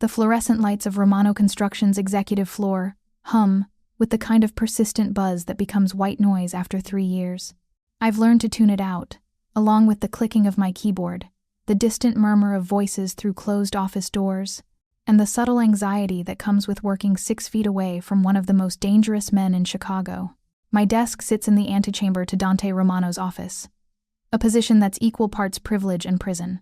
The fluorescent lights of Romano Construction's executive floor hum with the kind of persistent buzz that becomes white noise after 3 years. I've learned to tune it out, along with the clicking of my keyboard, the distant murmur of voices through closed office doors, and the subtle anxiety that comes with working 6 feet away from one of the most dangerous men in Chicago. My desk sits in the antechamber to Dante Romano's office, a position that's equal parts privilege and prison.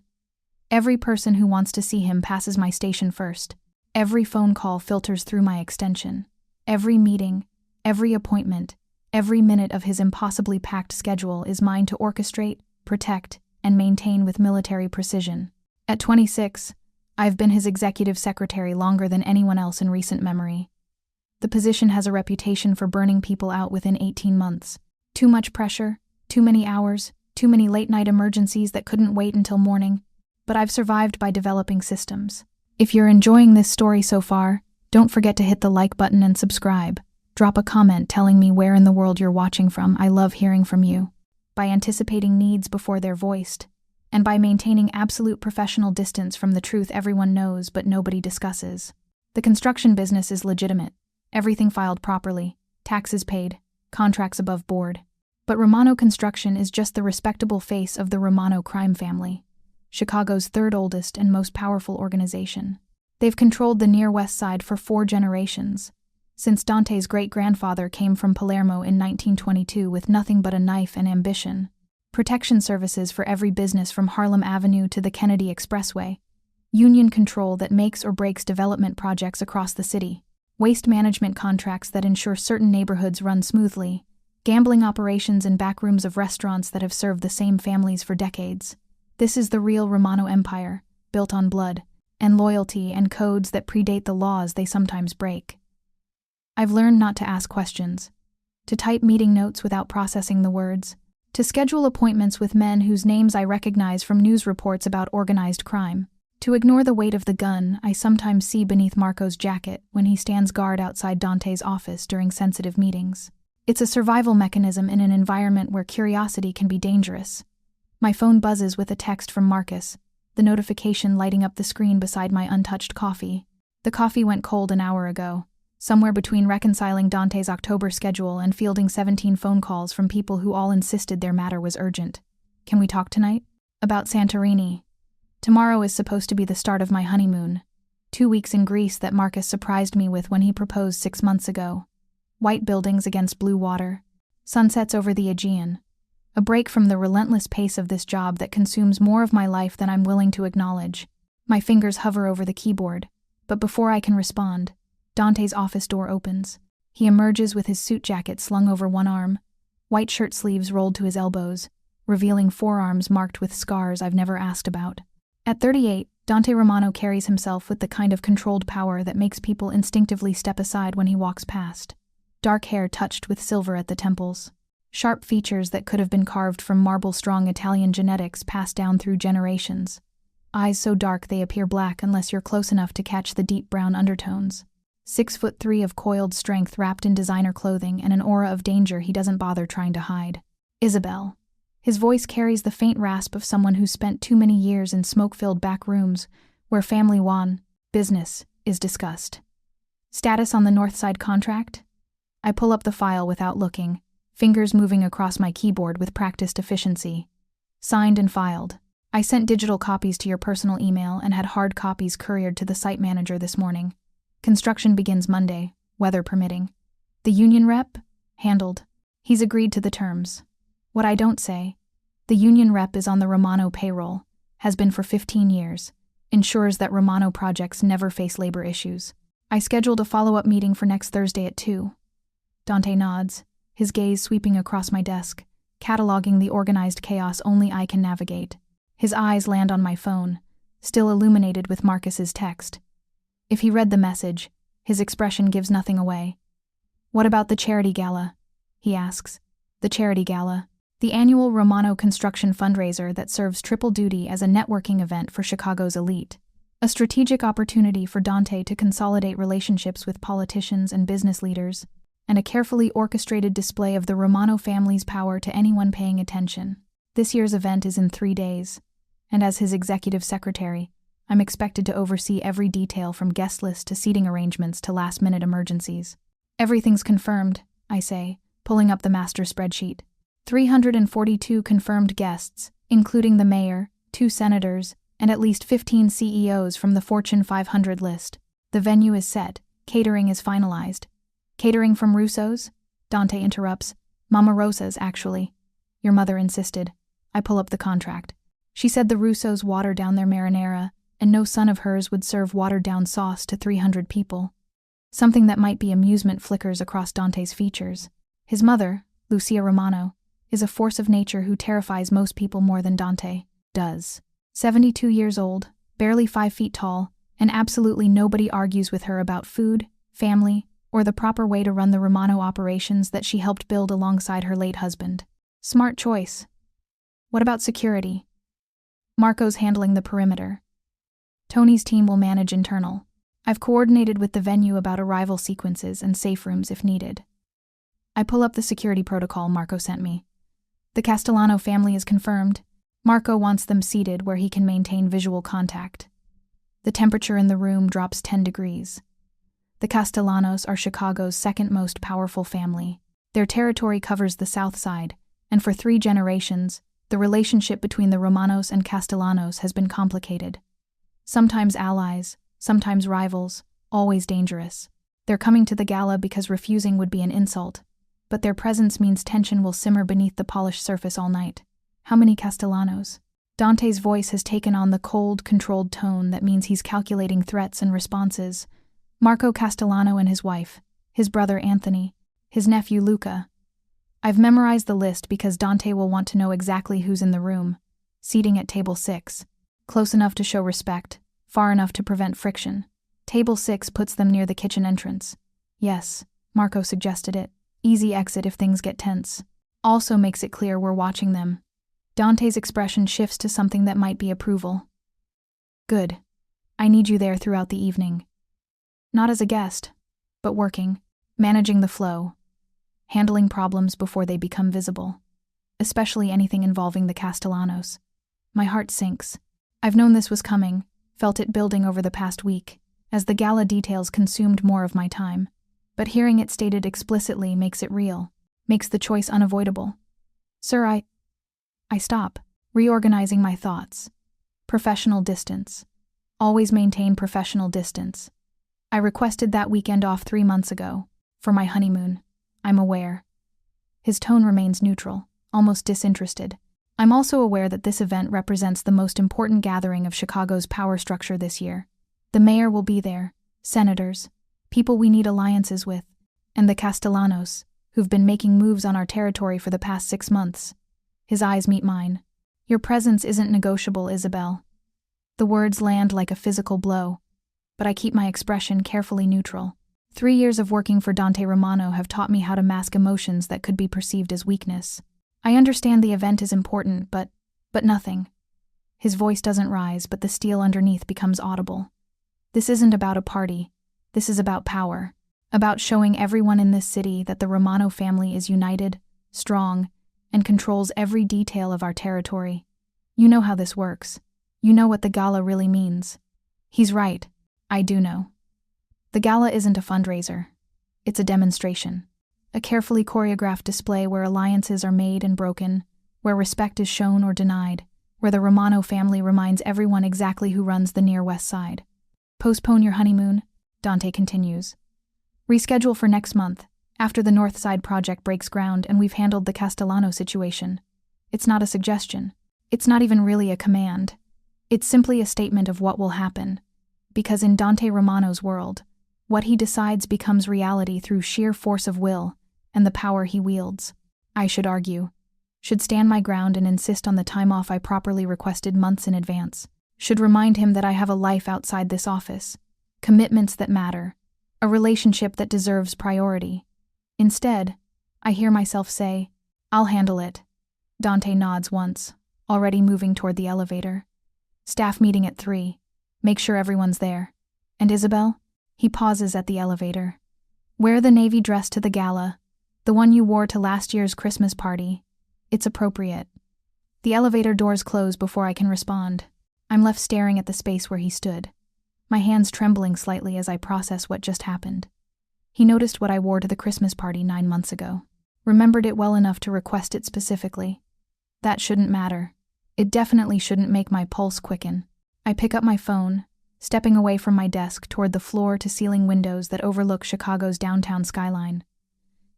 Every person who wants to see him passes my station first. Every phone call filters through my extension. Every meeting, every appointment, every minute of his impossibly packed schedule is mine to orchestrate, protect, and maintain with military precision. At 26, I've been his executive secretary longer than anyone else in recent memory. The position has a reputation for burning people out within 18 months. Too much pressure, too many hours, too many late-night emergencies that couldn't wait until morning. But I've survived by developing systems. If you're enjoying this story so far, don't forget to hit the like button and subscribe. Drop a comment telling me where in the world you're watching from. I love hearing from you. By anticipating needs before they're voiced, and by maintaining absolute professional distance from the truth everyone knows but nobody discusses. The construction business is legitimate. Everything filed properly, taxes paid, contracts above board. But Romano Construction is just the respectable face of the Romano crime family, Chicago's third oldest and most powerful organization. They've controlled the near West Side for 4 generations, since Dante's great-grandfather came from Palermo in 1922 with nothing but a knife and ambition. Protection services for every business from Harlem Avenue to the Kennedy Expressway. Union control that makes or breaks development projects across the city. Waste management contracts that ensure certain neighborhoods run smoothly. Gambling operations in back rooms of restaurants that have served the same families for decades. This is the real Romano Empire, built on blood, and loyalty and codes that predate the laws they sometimes break. I've learned not to ask questions, to type meeting notes without processing the words, to schedule appointments with men whose names I recognize from news reports about organized crime, to ignore the weight of the gun I sometimes see beneath Marco's jacket when he stands guard outside Dante's office during sensitive meetings. It's a survival mechanism in an environment where curiosity can be dangerous. My phone buzzes with a text from Marcus, the notification lighting up the screen beside my untouched coffee. The coffee went cold an hour ago, somewhere between reconciling Dante's October schedule and fielding 17 phone calls from people who all insisted their matter was urgent. Can we talk tonight? About Santorini. Tomorrow is supposed to be the start of my honeymoon. 2 weeks in Greece that Marcus surprised me with when he proposed 6 months ago. White buildings against blue water. Sunsets over the Aegean. A break from the relentless pace of this job that consumes more of my life than I'm willing to acknowledge. My fingers hover over the keyboard, but before I can respond, Dante's office door opens. He emerges with his suit jacket slung over one arm, white shirt sleeves rolled to his elbows, revealing forearms marked with scars I've never asked about. At 38, Dante Romano carries himself with the kind of controlled power that makes people instinctively step aside when he walks past. Dark hair touched with silver at the temples. Sharp features that could have been carved from marble-strong Italian genetics passed down through generations. Eyes so dark they appear black unless you're close enough to catch the deep brown undertones. 6'3" of coiled strength wrapped in designer clothing and an aura of danger he doesn't bother trying to hide. Isabel. His voice carries the faint rasp of someone who's spent too many years in smoke-filled back rooms where family business is discussed. Status on the North Side contract? I pull up the file without looking, fingers moving across my keyboard with practiced efficiency. Signed and filed. I sent digital copies to your personal email and had hard copies couriered to the site manager this morning. Construction begins Monday, weather permitting. The union rep? Handled. He's agreed to the terms. What I don't say, the union rep is on the Romano payroll, has been for 15 years, ensures that Romano projects never face labor issues. I scheduled a follow-up meeting for next Thursday at 2. Dante nods, his gaze sweeping across my desk, cataloging the organized chaos only I can navigate. His eyes land on my phone, still illuminated with Marcus's text. If he read the message, his expression gives nothing away. What about the charity gala? He asks. The charity gala. The annual Romano Construction fundraiser that serves triple duty as a networking event for Chicago's elite. A strategic opportunity for Dante to consolidate relationships with politicians and business leaders, and a carefully orchestrated display of the Romano family's power to anyone paying attention. This year's event is in 3 days, and as his executive secretary, I'm expected to oversee every detail from guest list to seating arrangements to last-minute emergencies. Everything's confirmed, I say, pulling up the master spreadsheet. 342 confirmed guests, including the mayor, 2 senators, and at least 15 CEOs from the Fortune 500 list. The venue is set. Catering is finalized. Catering from Russo's? Dante interrupts. Mama Rosa's, actually. Your mother insisted. I pull up the contract. She said the Russos watered down their marinara, and no son of hers would serve watered-down sauce to 300 people. Something that might be amusement flickers across Dante's features. His mother, Lucia Romano, is a force of nature who terrifies most people more than Dante does. 72 years old, barely 5 feet tall, and absolutely nobody argues with her about food, family, or the proper way to run the Romano operations that she helped build alongside her late husband. Smart choice. What about security? Marco's handling the perimeter. Tony's team will manage internal. I've coordinated with the venue about arrival sequences and safe rooms if needed. I pull up the security protocol Marco sent me. The Castellano family is confirmed. Marco wants them seated where he can maintain visual contact. The temperature in the room drops 10 degrees. The Castellanos are Chicago's second most powerful family. Their territory covers the South Side, and for 3 generations, the relationship between the Romanos and Castellanos has been complicated. Sometimes allies, sometimes rivals, always dangerous. They're coming to the gala because refusing would be an insult, but their presence means tension will simmer beneath the polished surface all night. How many Castellanos? Dante's voice has taken on the cold, controlled tone that means he's calculating threats and responses. Marco Castellano and his wife, his brother Anthony, his nephew Luca. I've memorized the list because Dante will want to know exactly who's in the room. Seating at table 6. Close enough to show respect, far enough to prevent friction. Table 6 puts them near the kitchen entrance. Yes, Marco suggested it. Easy exit if things get tense. Also makes it clear we're watching them. Dante's expression shifts to something that might be approval. Good. I need you there throughout the evening. Not as a guest, but working, managing the flow, handling problems before they become visible, especially anything involving the Castellanos. My heart sinks. I've known this was coming, felt it building over the past week, as the gala details consumed more of my time. But hearing it stated explicitly makes it real, makes the choice unavoidable. Sir, I stop, reorganizing my thoughts. Professional distance. Always maintain professional distance. I requested that weekend off 3 months ago, for my honeymoon. I'm aware. His tone remains neutral, almost disinterested. I'm also aware that this event represents the most important gathering of Chicago's power structure this year. The mayor will be there, senators, people we need alliances with, and the Castellanos, who've been making moves on our territory for the past 6 months. His eyes meet mine. Your presence isn't negotiable, Isabel. The words land like a physical blow, but I keep my expression carefully neutral. 3 years of working for Dante Romano have taught me how to mask emotions that could be perceived as weakness. I understand the event is important, but nothing. His voice doesn't rise, but the steel underneath becomes audible. This isn't about a party. This is about power. About showing everyone in this city that the Romano family is united, strong, and controls every detail of our territory. You know how this works. You know what the gala really means. He's right. I do know. The gala isn't a fundraiser. It's a demonstration. A carefully choreographed display where alliances are made and broken, where respect is shown or denied, where the Romano family reminds everyone exactly who runs the near West Side. Postpone your honeymoon, Dante continues. Reschedule for next month, after the North Side project breaks ground and we've handled the Castellano situation. It's not a suggestion. It's not even really a command. It's simply a statement of what will happen. Because in Dante Romano's world, what he decides becomes reality through sheer force of will and the power he wields. I should argue. Should stand my ground and insist on the time off I properly requested months in advance. Should remind him that I have a life outside this office. Commitments that matter. A relationship that deserves priority. Instead, I hear myself say, I'll handle it. Dante nods once, already moving toward the elevator. Staff meeting at 3. Make sure everyone's there. And Isabel? He pauses at the elevator. Wear the navy dress to the gala, the one you wore to last year's Christmas party. It's appropriate. The elevator doors close before I can respond. I'm left staring at the space where he stood, my hands trembling slightly as I process what just happened. He noticed what I wore to the Christmas party 9 months ago. Remembered it well enough to request it specifically. That shouldn't matter. It definitely shouldn't make my pulse quicken. I pick up my phone, stepping away from my desk toward the floor-to-ceiling windows that overlook Chicago's downtown skyline.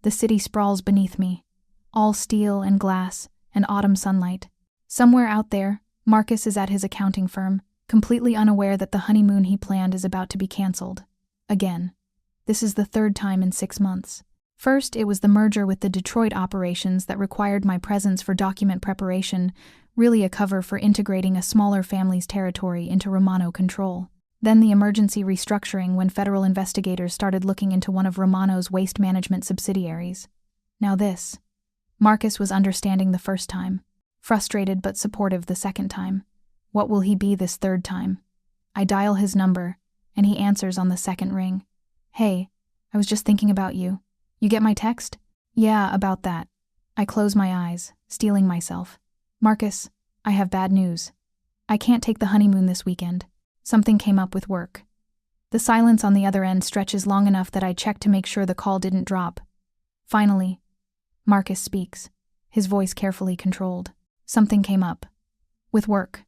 The city sprawls beneath me, all steel and glass and autumn sunlight. Somewhere out there, Marcus is at his accounting firm, completely unaware that the honeymoon he planned is about to be canceled. Again. This is the 3rd time in 6 months. First, it was the merger with the Detroit operations that required my presence for document preparation, really a cover for integrating a smaller family's territory into Romano control. Then the emergency restructuring when federal investigators started looking into one of Romano's waste management subsidiaries. Now this. Marcus was understanding the first time, frustrated but supportive the second time. What will he be this 3rd time? I dial his number, and he answers on the second ring. Hey, I was just thinking about you. You get my text? Yeah, about that. I close my eyes, steeling myself. Marcus, I have bad news. I can't take the honeymoon this weekend. Something came up with work. The silence on the other end stretches long enough that I check to make sure the call didn't drop. Finally, Marcus speaks, his voice carefully controlled. Something came up. With work.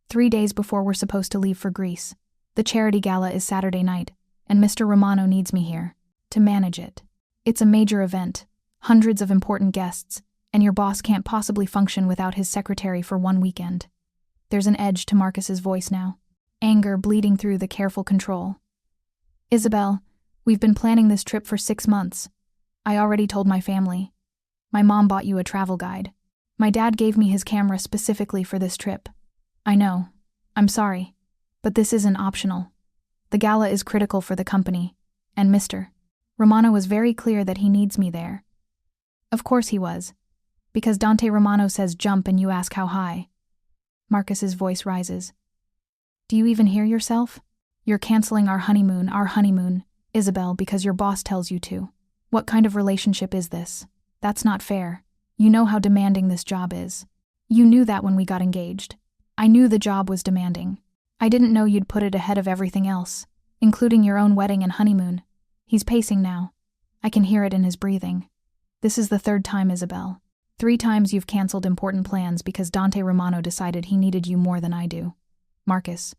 3 days before we're supposed to leave for Greece. The charity gala is Saturday night, and Mr. Romano needs me here to manage it. It's a major event, hundreds of important guests, and your boss can't possibly function without his secretary for 1 weekend. There's an edge to Marcus's voice now, anger bleeding through the careful control. Isabel, we've been planning this trip for 6 months. I already told my family. My mom bought you a travel guide. My dad gave me his camera specifically for this trip. I know. I'm sorry. But this isn't optional. The gala is critical for the company, and Mr. Romano was very clear that he needs me there. Of course he was, because Dante Romano says jump and you ask how high. Marcus's voice rises. Do you even hear yourself? You're canceling our honeymoon, Isabel, because your boss tells you to. What kind of relationship is this? That's not fair. You know how demanding this job is. You knew that when we got engaged. I knew the job was demanding. I didn't know you'd put it ahead of everything else, including your own wedding and honeymoon. He's pacing now. I can hear it in his breathing. This is the 3rd time, Isabel. 3 times you've canceled important plans because Dante Romano decided he needed you more than I do. Marcus.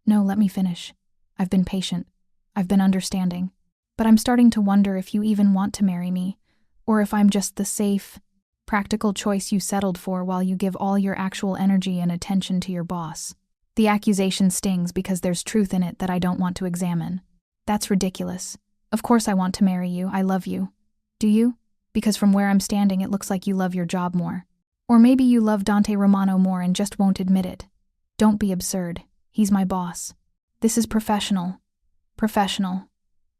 No, let me finish. I've been patient. I've been understanding. But I'm starting to wonder if you even want to marry me, or if I'm just the safe, practical choice you settled for while you give all your actual energy and attention to your boss. The accusation stings because there's truth in it that I don't want to examine. That's ridiculous. Of course I want to marry you. I love you. Do you? Because from where I'm standing it looks like you love your job more. Or maybe you love Dante Romano more and just won't admit it. Don't be absurd. He's my boss. This is professional. Professional.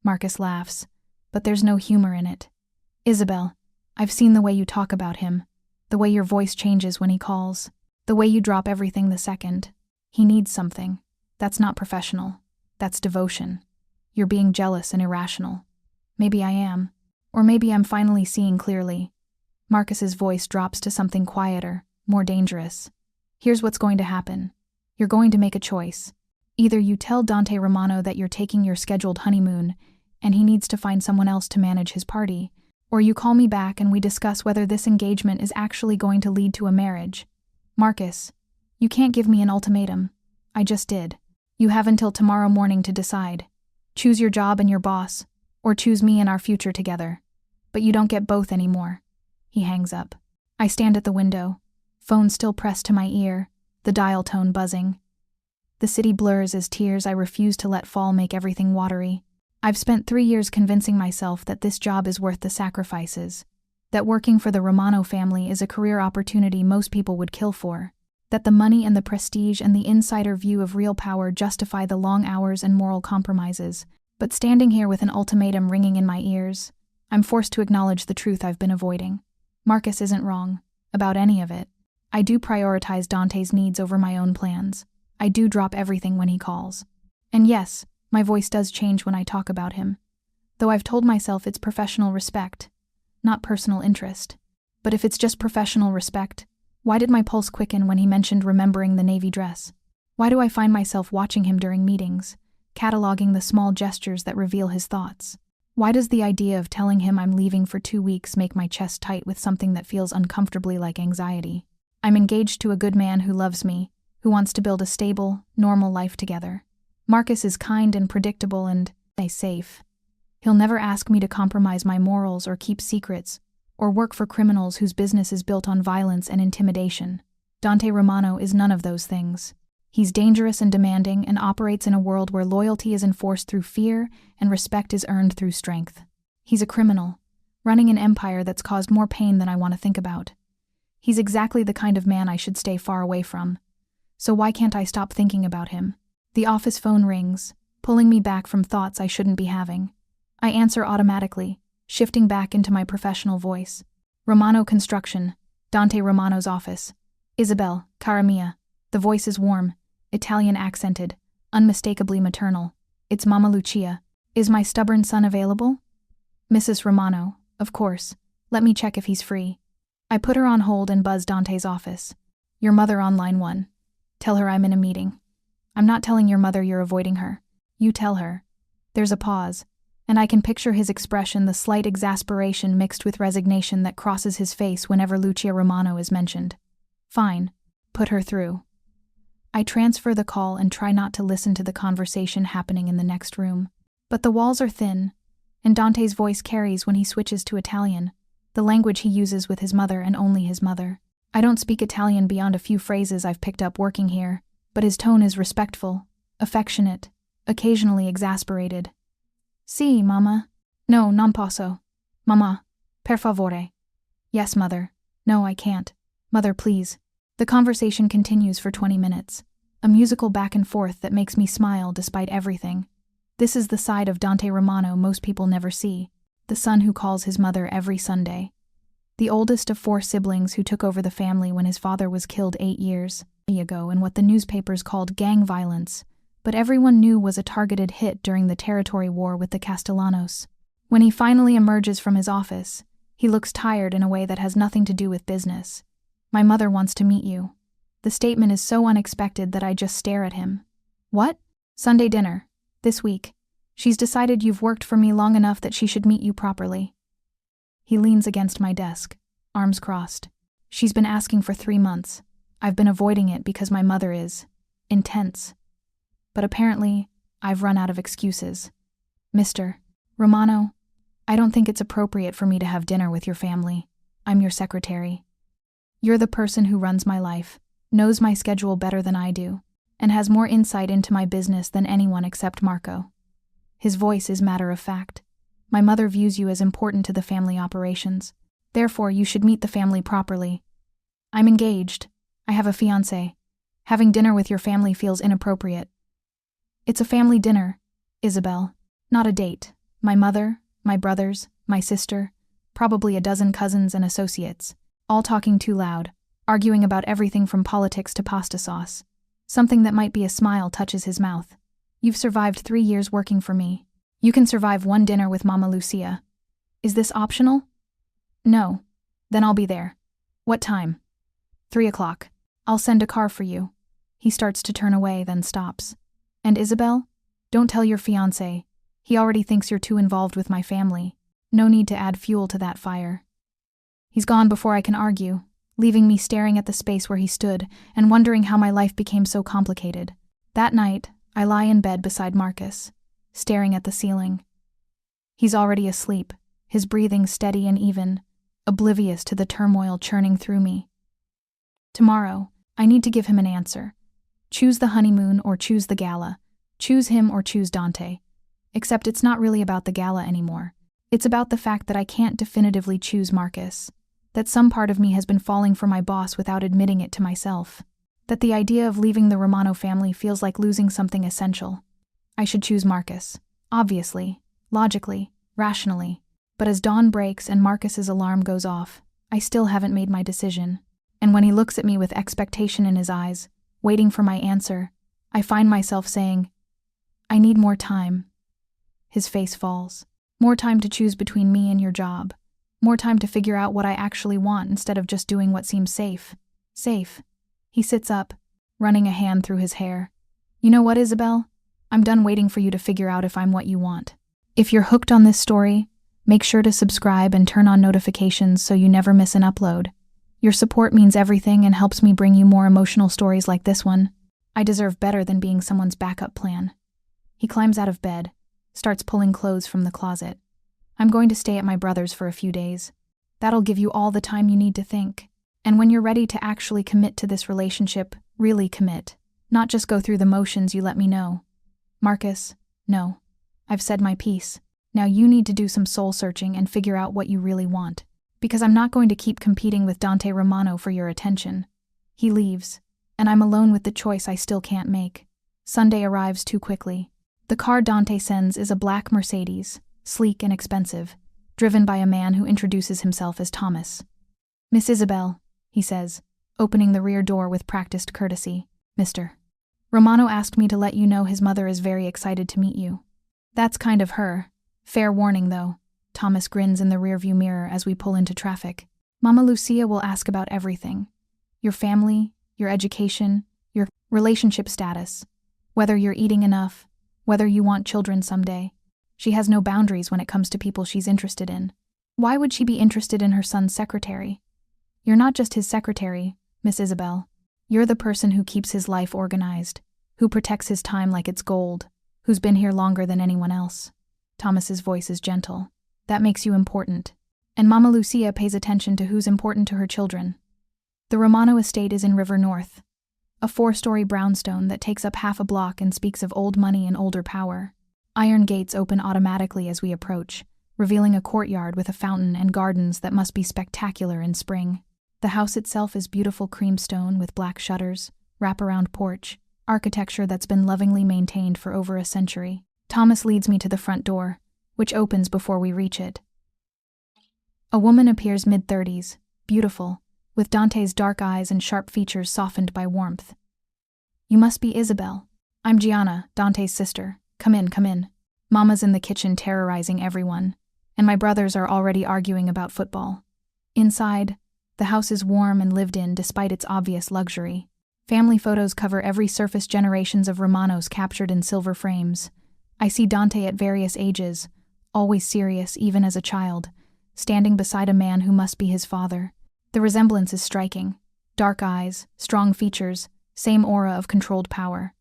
Marcus laughs, but there's no humor in it. Isabel, I've seen the way you talk about him, the way your voice changes when he calls, the way you drop everything the second. He needs something. That's not professional. That's devotion. You're being jealous and irrational. Maybe I am. Or maybe I'm finally seeing clearly. Marcus's voice drops to something quieter, more dangerous. Here's what's going to happen. You're going to make a choice. Either you tell Dante Romano that you're taking your scheduled honeymoon, and he needs to find someone else to manage his party, or you call me back and we discuss whether this engagement is actually going to lead to a marriage. Marcus, you can't give me an ultimatum. I just did. You have until tomorrow morning to decide. Choose your job and your boss, or choose me and our future together. But you don't get both anymore. He hangs up. I stand at the window, phone still pressed to my ear, the dial tone buzzing. The city blurs as tears I refuse to let fall make everything watery. I've spent 3 years convincing myself that this job is worth the sacrifices, that working for the Romano family is a career opportunity most people would kill for, that the money and the prestige and the insider view of real power justify the long hours and moral compromises. But standing here with an ultimatum ringing in my ears, I'm forced to acknowledge the truth I've been avoiding. Marcus isn't wrong about any of it. I do prioritize Dante's needs over my own plans. I do drop everything when he calls. And yes, my voice does change when I talk about him, though I've told myself it's professional respect, not personal interest. But if it's just professional respect, why did my pulse quicken when he mentioned remembering the navy dress? Why do I find myself watching him during meetings, cataloging the small gestures that reveal his thoughts? Why does the idea of telling him I'm leaving for 2 weeks make my chest tight with something that feels uncomfortably like anxiety? I'm engaged to a good man who loves me, who wants to build a stable, normal life together. Marcus is kind and predictable and safe. He'll never ask me to compromise my morals or keep secrets, or work for criminals whose business is built on violence and intimidation. Dante Romano is none of those things. He's dangerous and demanding and operates in a world where loyalty is enforced through fear and respect is earned through strength. He's a criminal, running an empire that's caused more pain than I want to think about. He's exactly the kind of man I should stay far away from. So why can't I stop thinking about him? The office phone rings, pulling me back from thoughts I shouldn't be having. I answer automatically, shifting back into my professional voice. Romano Construction, Dante Romano's office. Isabel, cara mia. The voice is warm, Italian accented, unmistakably maternal. It's Mama Lucia. Is my stubborn son available? Mrs. Romano, of course. Let me check if he's free. I put her on hold and buzz Dante's office. Your mother on line 1. Tell her I'm in a meeting. I'm not telling your mother you're avoiding her. You tell her. There's a pause, and I can picture his expression, the slight exasperation mixed with resignation that crosses his face whenever Lucia Romano is mentioned. Fine. Put her through. I transfer the call and try not to listen to the conversation happening in the next room. But the walls are thin, and Dante's voice carries when he switches to Italian, the language he uses with his mother and only his mother. I don't speak Italian beyond a few phrases I've picked up working here, but his tone is respectful, affectionate, occasionally exasperated. Si, mamma. No, non posso. Mamma, per favore. Yes, mother. No, I can't. Mother, please. The conversation continues for 20 minutes, a musical back and forth that makes me smile despite everything. This is the side of Dante Romano most people never see, the son who calls his mother every Sunday. The oldest of 4 siblings who took over the family when his father was killed 8 years ago in what the newspapers called gang violence, but everyone knew was a targeted hit during the territory war with the Castellanos. When he finally emerges from his office, he looks tired in a way that has nothing to do with business. My mother wants to meet you. The statement is so unexpected that I just stare at him. What? Sunday dinner. This week. She's decided you've worked for me long enough that she should meet you properly. He leans against my desk, arms crossed. She's been asking for 3 months. I've been avoiding it because my mother is intense. But apparently, I've run out of excuses. Mr. Romano, I don't think it's appropriate for me to have dinner with your family. I'm your secretary. You're the person who runs my life, knows my schedule better than I do, and has more insight into my business than anyone except Marco. His voice is matter of fact. My mother views you as important to the family operations. Therefore, you should meet the family properly. I'm engaged. I have a fiancé. Having dinner with your family feels inappropriate. It's a family dinner, Isabel, not a date. My mother, my brothers, my sister, probably a dozen cousins and associates, all talking too loud, arguing about everything from politics to pasta sauce. Something that might be a smile touches his mouth. You've survived 3 years working for me. You can survive 1 dinner with Mama Lucia. Is this optional? No. Then I'll be there. What time? 3 o'clock. I'll send a car for you. He starts to turn away, then stops. And Isabel? Don't tell your fiancé. He already thinks you're too involved with my family. No need to add fuel to that fire. He's gone before I can argue, leaving me staring at the space where he stood and wondering how my life became so complicated. That night, I lie in bed beside Marcus, staring at the ceiling. He's already asleep, his breathing steady and even, oblivious to the turmoil churning through me. Tomorrow, I need to give him an answer. Choose the honeymoon or choose the gala. Choose him or choose Dante. Except it's not really about the gala anymore. It's about the fact that I can't definitively choose Marcus. That some part of me has been falling for my boss without admitting it to myself. That the idea of leaving the Romano family feels like losing something essential. I should choose Marcus. Obviously, logically, rationally. But as dawn breaks and Marcus's alarm goes off, I still haven't made my decision. And when he looks at me with expectation in his eyes, waiting for my answer, I find myself saying, I need more time. His face falls. More time to choose between me and your job. More time to figure out what I actually want instead of just doing what seems safe. Safe. He sits up, running a hand through his hair. You know what, Isabel? I'm done waiting for you to figure out if I'm what you want. If you're hooked on this story, make sure to subscribe and turn on notifications so you never miss an upload. Your support means everything and helps me bring you more emotional stories like this one. I deserve better than being someone's backup plan. He climbs out of bed, starts pulling clothes from the closet. I'm going to stay at my brother's for a few days. That'll give you all the time you need to think. And when you're ready to actually commit to this relationship, really commit. Not just go through the motions, you let me know. Marcus, no. I've said my piece. Now you need to do some soul searching and figure out what you really want. Because I'm not going to keep competing with Dante Romano for your attention. He leaves, and I'm alone with the choice I still can't make. Sunday arrives too quickly. The car Dante sends is a black Mercedes, sleek and expensive, driven by a man who introduces himself as Thomas. Miss Isabel, he says, opening the rear door with practiced courtesy. Mr. Romano asked me to let you know his mother is very excited to meet you. That's kind of her. Fair warning, though. Thomas grins in the rearview mirror as we pull into traffic. Mama Lucia will ask about everything. Your family, your education, your relationship status, whether you're eating enough, whether you want children someday. She has no boundaries when it comes to people she's interested in. Why would she be interested in her son's secretary? You're not just his secretary, Miss Isabel. You're the person who keeps his life organized, who protects his time like it's gold, who's been here longer than anyone else. Thomas's voice is gentle. That makes you important. And Mama Lucia pays attention to who's important to her children. The Romano estate is in River North, a 4-story brownstone that takes up half a block and speaks of old money and older power. Iron gates open automatically as we approach, revealing a courtyard with a fountain and gardens that must be spectacular in spring. The house itself is beautiful creamstone with black shutters, wraparound porch, architecture that's been lovingly maintained for over a century. Thomas leads me to the front door, which opens before we reach it. A woman appears mid-30s, beautiful, with Dante's dark eyes and sharp features softened by warmth. You must be Isabel. I'm Gianna, Dante's sister. Come in, come in. Mama's in the kitchen terrorizing everyone, and my brothers are already arguing about football. Inside, the house is warm and lived in despite its obvious luxury. Family photos cover every surface generations of Romanos captured in silver frames. I see Dante at various ages, always serious even as a child, standing beside a man who must be his father. The resemblance is striking. Dark eyes, strong features, same aura of controlled power.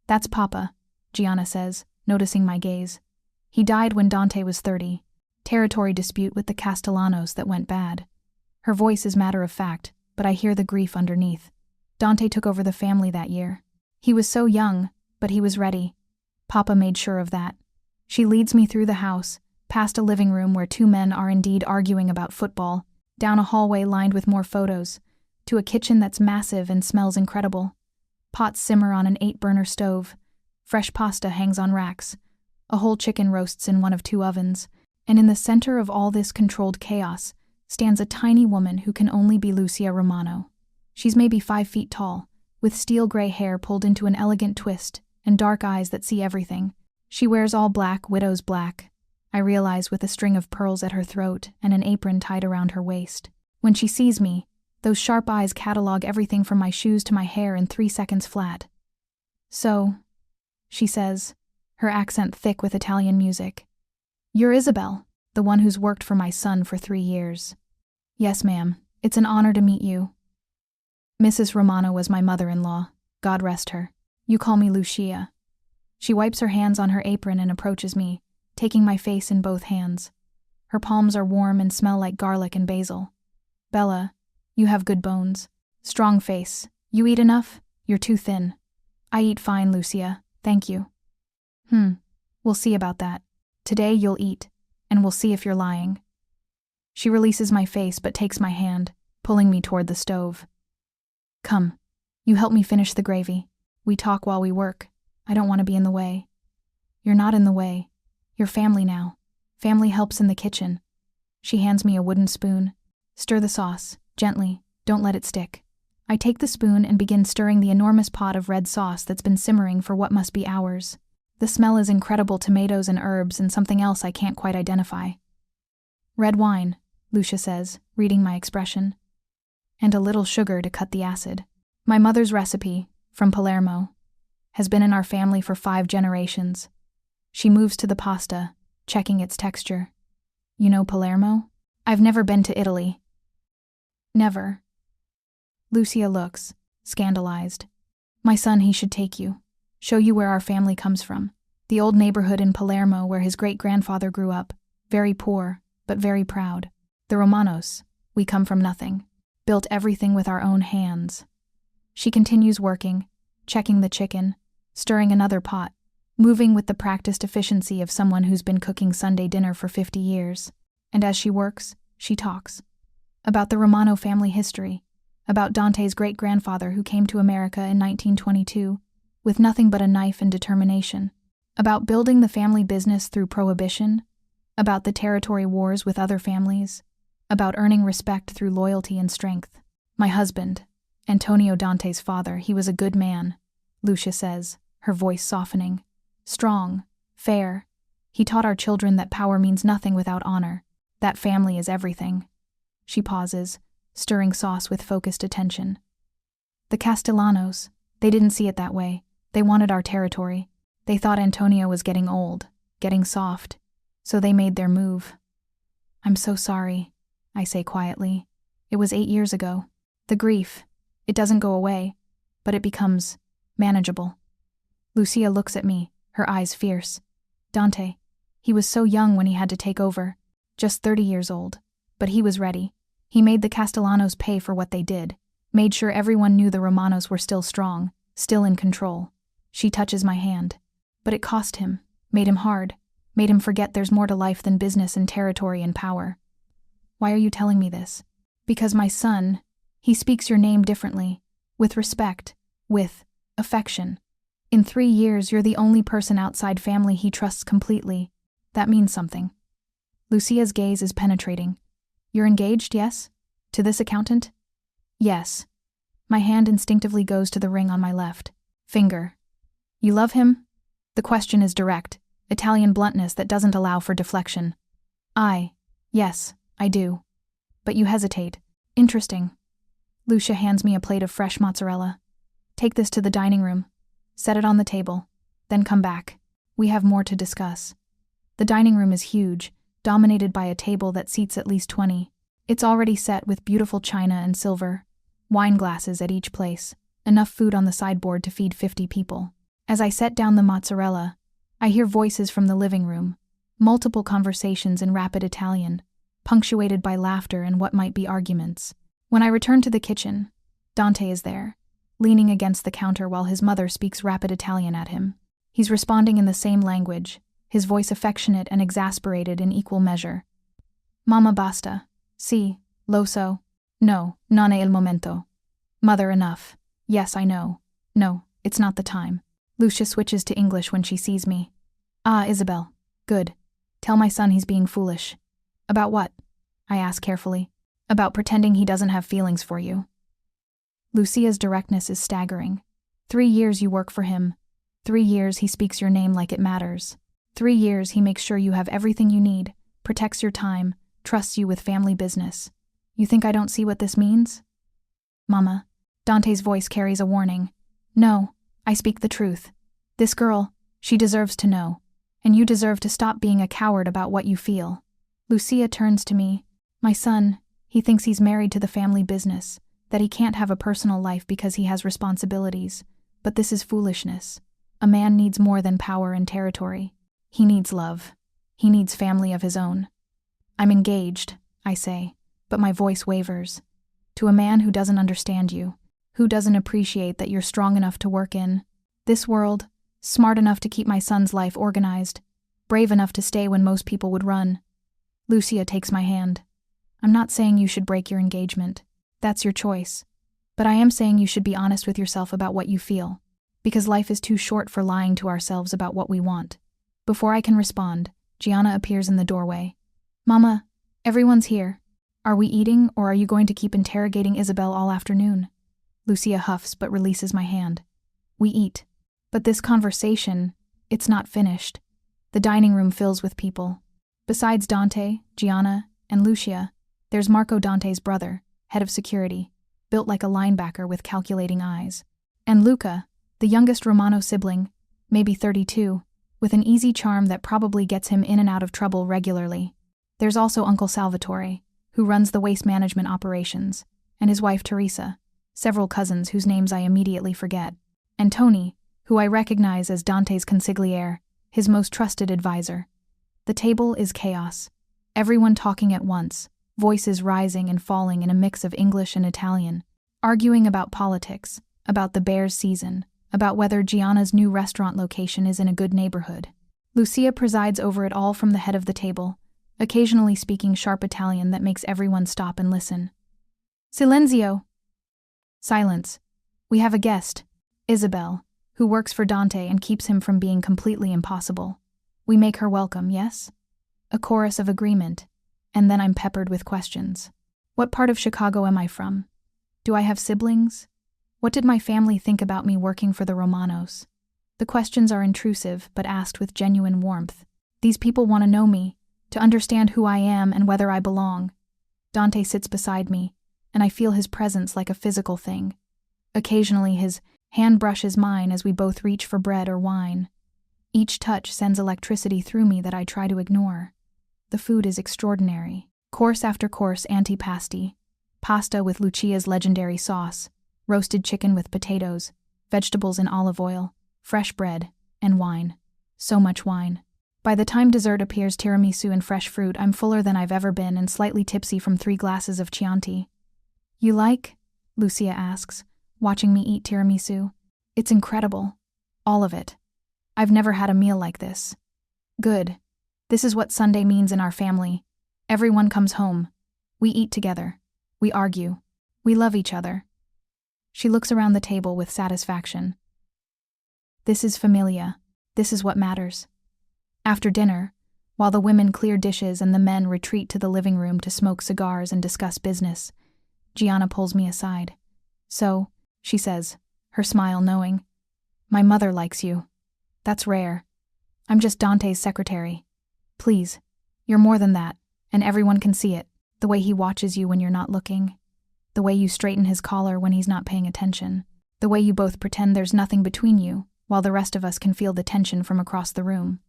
That's Papa, Gianna says, noticing my gaze. He died when Dante was 30. Territory dispute with the Castellanos that went bad. Her voice is matter of fact, but I hear the grief underneath. Dante took over the family that year. He was so young, but he was ready. Papa made sure of that. She leads me through the house, past a living room where 2 men are indeed arguing about football, down a hallway lined with more photos, to a kitchen that's massive and smells incredible. Pots simmer on an 8-burner stove. Fresh pasta hangs on racks. A whole chicken roasts in one of 2 ovens. And in the center of all this controlled chaos stands a tiny woman who can only be Lucia Romano. She's maybe 5 feet tall, with steel gray hair pulled into an elegant twist and dark eyes that see everything. She wears all black, widow's black, I realize, with a string of pearls at her throat and an apron tied around her waist. When she sees me, those sharp eyes catalog everything from my shoes to my hair in 3 seconds flat. So, she says, her accent thick with Italian music. You're Isabel, the one who's worked for my son for 3 years. Yes, ma'am. It's an honor to meet you. Mrs. Romano was my mother-in-law. God rest her. You call me Lucia. She wipes her hands on her apron and approaches me, taking my face in both hands. Her palms are warm and smell like garlic and basil. Bella, you have good bones. Strong face. You eat enough? You're too thin. I eat fine, Lucia. Thank you. We'll see about that. Today you'll eat, and we'll see if you're lying. She releases my face but takes my hand, pulling me toward the stove. Come, you help me finish the gravy. We talk while we work. I don't want to be in the way. You're not in the way. You're family now. Family helps in the kitchen. She hands me a wooden spoon. Stir the sauce, gently, don't let it stick. I take the spoon and begin stirring the enormous pot of red sauce that's been simmering for what must be hours. The smell is incredible, tomatoes and herbs and something else I can't quite identify. Red wine, Lucia says, reading my expression. And a little sugar to cut the acid. My mother's recipe, from Palermo. Has been in our family for 5 generations. She moves to the pasta, checking its texture. You know Palermo? I've never been to Italy. Never. Lucia looks, scandalized. My son, he should take you. Show you where our family comes from. The old neighborhood in Palermo where his great-grandfather grew up. Very poor, but very proud. The Romanos, we come from nothing. Built everything with our own hands. She continues working, checking the chicken, stirring another pot, moving with the practiced efficiency of someone who's been cooking Sunday dinner for 50 years. And as she works, she talks. About the Romano family history, about Dante's great-grandfather who came to America in 1922, with nothing but a knife and determination, about building the family business through prohibition, about the territory wars with other families, about earning respect through loyalty and strength. My husband, Antonio Dante's father, he was a good man, Lucia says, her voice softening. Strong, fair. He taught our children that power means nothing without honor, that family is everything. She pauses, stirring sauce with focused attention. The Castellanos, they didn't see it that way. They wanted our territory. They thought Antonio was getting old, getting soft, so they made their move. I'm so sorry, I say quietly. It was 8 years ago. The grief, it doesn't go away, but it becomes manageable. Lucia looks at me, her eyes fierce. Dante, he was so young when he had to take over, just 30 years old, but he was ready. He made the Castellanos pay for what they did, made sure everyone knew the Romanos were still strong, still in control. She touches my hand. But it cost him, made him hard, made him forget there's more to life than business and territory and power. Why are you telling me this? Because my son, he speaks your name differently, with respect, with affection. In 3 years, you're the only person outside family he trusts completely. That means something. Lucia's gaze is penetrating. You're engaged, yes? To this accountant? Yes. My hand instinctively goes to the ring on my left finger. You love him? The question is direct, Italian bluntness that doesn't allow for deflection. Yes, I do. But you hesitate. Interesting. Lucia hands me a plate of fresh mozzarella. Take this to the dining room. Set it on the table. Then come back. We have more to discuss. The dining room is huge, dominated by a table that seats at least 20. It's already set with beautiful china and silver, wine glasses at each place, enough food on the sideboard to feed 50 people. As I set down the mozzarella, I hear voices from the living room, multiple conversations in rapid Italian, punctuated by laughter and what might be arguments. When I return to the kitchen, Dante is there, leaning against the counter while his mother speaks rapid Italian at him. He's responding in the same language, his voice affectionate and exasperated in equal measure. Mamma basta. Sì, lo so. No, non è il momento. Mother, enough. Yes, I know. No, it's not the time. Lucia switches to English when she sees me. Ah, Isabel. Good. Tell my son he's being foolish. About what? I ask carefully. About pretending he doesn't have feelings for you. Lucia's directness is staggering. 3 years you work for him. 3 years he speaks your name like it matters. 3 years he makes sure you have everything you need, protects your time, trusts you with family business. You think I don't see what this means? Mama. Dante's voice carries a warning. No. I speak the truth. This girl, she deserves to know. And you deserve to stop being a coward about what you feel. Lucia turns to me. My son, he thinks he's married to the family business, that he can't have a personal life because he has responsibilities. But this is foolishness. A man needs more than power and territory. He needs love. He needs family of his own. I'm engaged, I say, but my voice wavers. To a man who doesn't understand you, who doesn't appreciate that you're strong enough to work in this world, smart enough to keep my son's life organized, brave enough to stay when most people would run. Lucia takes my hand. I'm not saying you should break your engagement. That's your choice. But I am saying you should be honest with yourself about what you feel, because life is too short for lying to ourselves about what we want. Before I can respond, Gianna appears in the doorway. Mama, everyone's here. Are we eating, or are you going to keep interrogating Isabel all afternoon? Lucia huffs but releases my hand. We eat. But this conversation, it's not finished. The dining room fills with people. Besides Dante, Gianna, and Lucia, there's Marco Dante's brother, head of security, built like a linebacker with calculating eyes. And Luca, the youngest Romano sibling, maybe 32, with an easy charm that probably gets him in and out of trouble regularly. There's also Uncle Salvatore, who runs the waste management operations, and his wife Teresa, several cousins whose names I immediately forget, and Tony, who I recognize as Dante's consigliere, his most trusted advisor. The table is chaos. Everyone talking at once, voices rising and falling in a mix of English and Italian, arguing about politics, about the Bears season, about whether Gianna's new restaurant location is in a good neighborhood. Lucia presides over it all from the head of the table, occasionally speaking sharp Italian that makes everyone stop and listen. Silenzio! Silence. We have a guest, Isabel, who works for Dante and keeps him from being completely impossible. We make her welcome, yes? A chorus of agreement, and then I'm peppered with questions. What part of Chicago am I from? Do I have siblings? What did my family think about me working for the Romanos? The questions are intrusive, but asked with genuine warmth. These people want to know me, to understand who I am and whether I belong. Dante sits beside me, and I feel his presence like a physical thing. Occasionally his hand brushes mine as we both reach for bread or wine. Each touch sends electricity through me that I try to ignore. The food is extraordinary. Course after course antipasti, pasta with Lucia's legendary sauce, roasted chicken with potatoes, vegetables in olive oil, fresh bread, and wine. So much wine. By the time dessert appears, tiramisu and fresh fruit, I'm fuller than I've ever been and slightly tipsy from 3 glasses of Chianti. You like? Lucia asks, watching me eat tiramisu. It's incredible. All of it. I've never had a meal like this. Good. This is what Sunday means in our family. Everyone comes home. We eat together. We argue. We love each other. She looks around the table with satisfaction. This is familia. This is what matters. After dinner, while the women clear dishes and the men retreat to the living room to smoke cigars and discuss business, Gianna pulls me aside. So, she says, her smile knowing, my mother likes you. That's rare. I'm just Dante's secretary. Please, you're more than that, and everyone can see it. The way he watches you when you're not looking. The way you straighten his collar when he's not paying attention. The way you both pretend there's nothing between you, while the rest of us can feel the tension from across the room.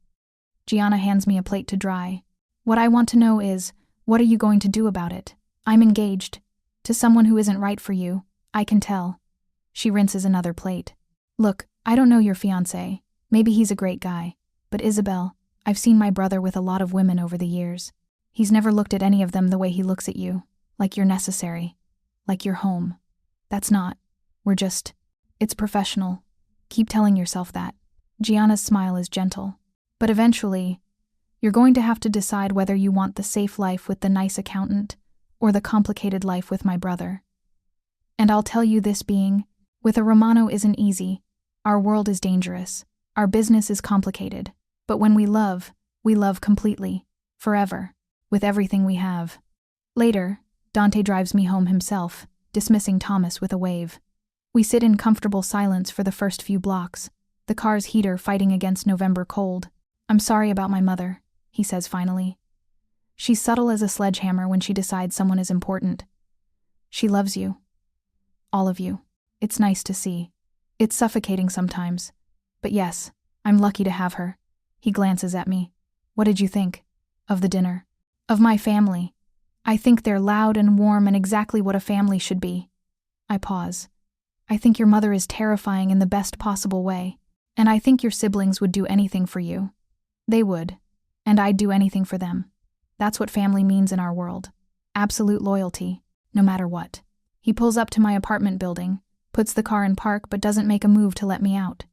Gianna hands me a plate to dry. What I want to know is, what are you going to do about it? I'm engaged. To someone who isn't right for you, I can tell. She rinses another plate. Look, I don't know your fiancé. Maybe he's a great guy. But Isabel, I've seen my brother with a lot of women over the years. He's never looked at any of them the way he looks at you. Like you're necessary. Like you're home. That's not. We're just. It's professional. Keep telling yourself that. Gianna's smile is gentle. But eventually, you're going to have to decide whether you want the safe life with the nice accountant or the complicated life with my brother. And I'll tell you this being, with a Romano isn't easy. Our world is dangerous. Our business is complicated. But when we love completely, forever, with everything we have. Later, Dante drives me home himself, dismissing Thomas with a wave. We sit in comfortable silence for the first few blocks, the car's heater fighting against November cold. I'm sorry about my mother, he says finally. She's subtle as a sledgehammer when she decides someone is important. She loves you. All of you. It's nice to see. It's suffocating sometimes. But yes, I'm lucky to have her. He glances at me. What did you think? Of the dinner? Of my family? I think they're loud and warm and exactly what a family should be. I pause. I think your mother is terrifying in the best possible way, and I think your siblings would do anything for you. They would, and I'd do anything for them. That's what family means in our world. Absolute loyalty, no matter what. He pulls up to my apartment building, puts the car in park but doesn't make a move to let me out.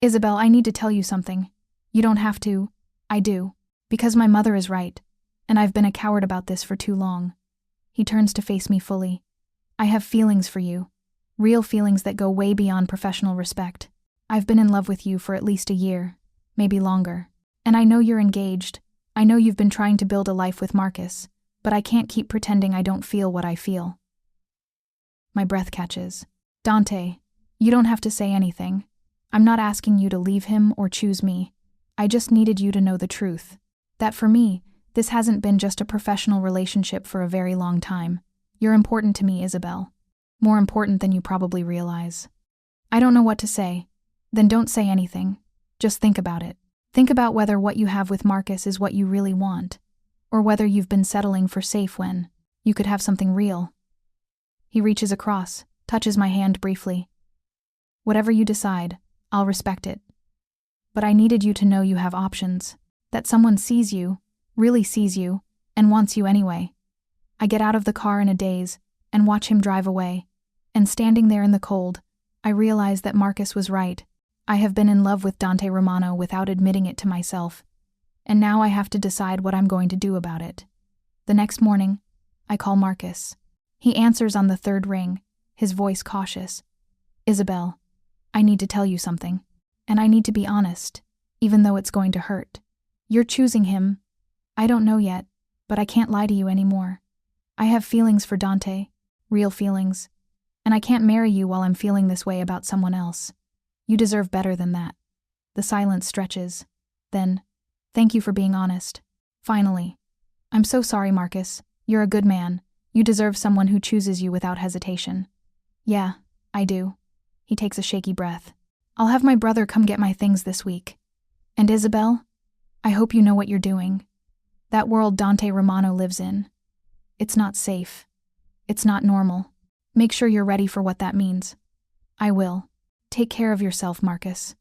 Isabel, I need to tell you something. You don't have to. I do. Because my mother is right, and I've been a coward about this for too long. He turns to face me fully. I have feelings for you. Real feelings that go way beyond professional respect. I've been in love with you for at least a year, maybe longer. And I know you're engaged. I know you've been trying to build a life with Marcus, but I can't keep pretending I don't feel what I feel. My breath catches. Dante, you don't have to say anything. I'm not asking you to leave him or choose me. I just needed you to know the truth. That for me, this hasn't been just a professional relationship for a very long time. You're important to me, Isabel. More important than you probably realize. I don't know what to say. Then don't say anything. Just think about it. Think about whether what you have with Marcus is what you really want, or whether you've been settling for safe when you could have something real. He reaches across, touches my hand briefly. Whatever you decide, I'll respect it. But I needed you to know you have options, that someone sees you, really sees you, and wants you anyway. I get out of the car in a daze and watch him drive away, and standing there in the cold, I realize that Marcus was right. I have been in love with Dante Romano without admitting it to myself, and now I have to decide what I'm going to do about it. The next morning, I call Marcus. He answers on the third ring, his voice cautious. Isabel, I need to tell you something, and I need to be honest, even though it's going to hurt. You're choosing him. I don't know yet, but I can't lie to you anymore. I have feelings for Dante, real feelings, and I can't marry you while I'm feeling this way about someone else. You deserve better than that. The silence stretches. Then, thank you for being honest. Finally. I'm so sorry, Marcus. You're a good man. You deserve someone who chooses you without hesitation. Yeah, I do. He takes a shaky breath. I'll have my brother come get my things this week. And Isabel, I hope you know what you're doing. That world Dante Romano lives in. It's not safe. It's not normal. Make sure you're ready for what that means. I will. Take care of yourself, Marcus.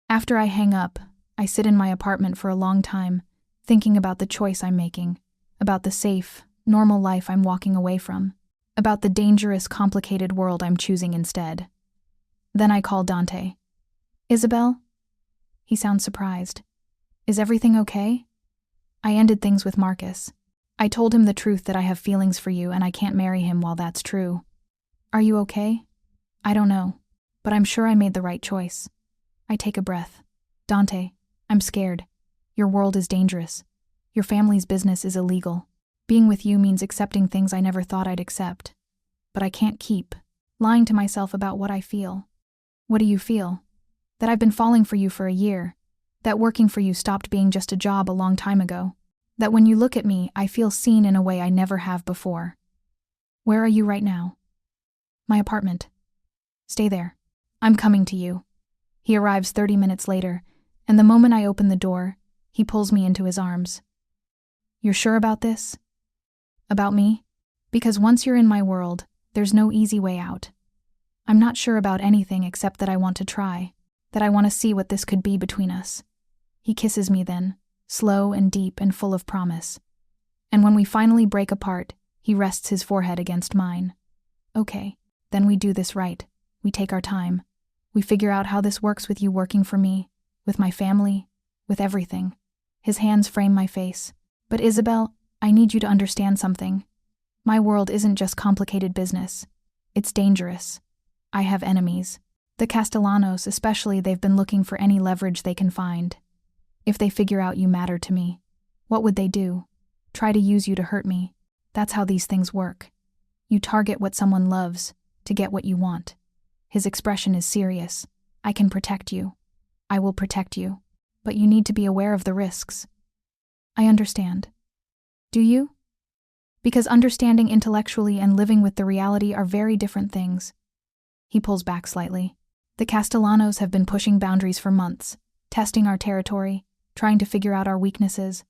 After I hang up, I sit in my apartment for a long time, thinking about the choice I'm making, about the safe, normal life I'm walking away from, about the dangerous, complicated world I'm choosing instead. Then I call Dante. Isabel? He sounds surprised. Is everything okay? I ended things with Marcus. I told him the truth that I have feelings for you and I can't marry him while that's true. Are you okay? I don't know, but I'm sure I made the right choice. I take a breath. Dante, I'm scared. Your world is dangerous. Your family's business is illegal. Being with you means accepting things I never thought I'd accept. But I can't keep lying to myself about what I feel. What do you feel? That I've been falling for you for a year. That working for you stopped being just a job a long time ago. That when you look at me, I feel seen in a way I never have before. Where are you right now? My apartment. Stay there. I'm coming to you. He arrives 30 minutes later, and the moment I open the door, he pulls me into his arms. You're sure about this? About me? Because once you're in my world, there's no easy way out. I'm not sure about anything except that I want to try, that I want to see what this could be between us. He kisses me then, slow and deep and full of promise. And when we finally break apart, he rests his forehead against mine. Okay, then we do this right. We take our time. We figure out how this works with you working for me, with my family, with everything. His hands frame my face. But Isabel, I need you to understand something. My world isn't just complicated business. It's dangerous. I have enemies. The Castellanos, especially, they've been looking for any leverage they can find. If they figure out you matter to me, what would they do? Try to use you to hurt me. That's how these things work. You target what someone loves to get what you want. His expression is serious. I can protect you. I will protect you. But you need to be aware of the risks. I understand. Do you? Because understanding intellectually and living with the reality are very different things. He pulls back slightly. The Castellanos have been pushing boundaries for months, testing our territory, trying to figure out our weaknesses.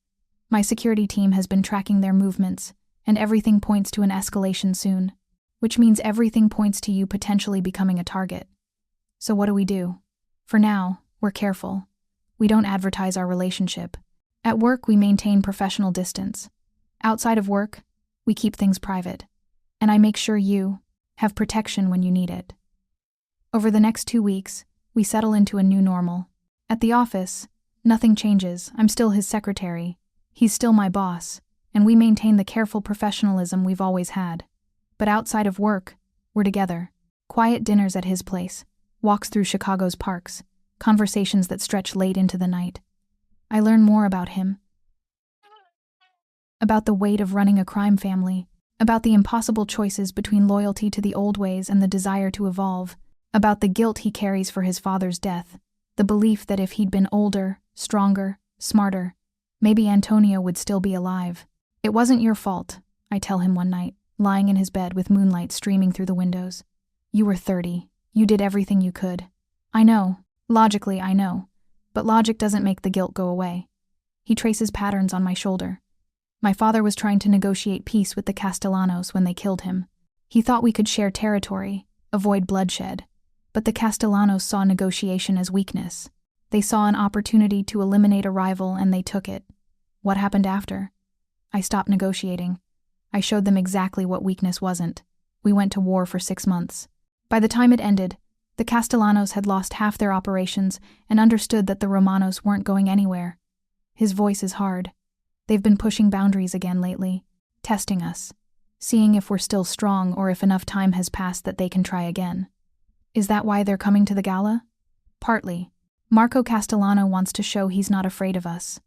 My security team has been tracking their movements, and everything points to an escalation soon, which means everything points to you potentially becoming a target. So what do? For now, we're careful. We don't advertise our relationship. At work, we maintain professional distance. Outside of work, we keep things private. And I make sure you have protection when you need it. Over the next 2 weeks, we settle into a new normal. At the office, nothing changes. I'm still his secretary. He's still my boss, and we maintain the careful professionalism we've always had. But outside of work, we're together. Quiet dinners at his place, walks through Chicago's parks, conversations that stretch late into the night. I learn more about him. About the weight of running a crime family, about the impossible choices between loyalty to the old ways and the desire to evolve, about the guilt he carries for his father's death, the belief that if he'd been older, stronger, smarter, maybe Antonio would still be alive. It wasn't your fault, I tell him one night, lying in his bed with moonlight streaming through the windows. You were 30. You did everything you could. I know. Logically, I know. But logic doesn't make the guilt go away. He traces patterns on my shoulder. My father was trying to negotiate peace with the Castellanos when they killed him. He thought we could share territory, avoid bloodshed. But the Castellanos saw negotiation as weakness. They saw an opportunity to eliminate a rival and they took it. What happened after? I stopped negotiating. I showed them exactly what weakness wasn't. We went to war for 6 months. By the time it ended, the Castellanos had lost half their operations and understood that the Romanos weren't going anywhere. His voice is hard. They've been pushing boundaries again lately, testing us, seeing if we're still strong or if enough time has passed that they can try again. Is that why they're coming to the gala? Partly. Marco Castellano wants to show he's not afraid of us,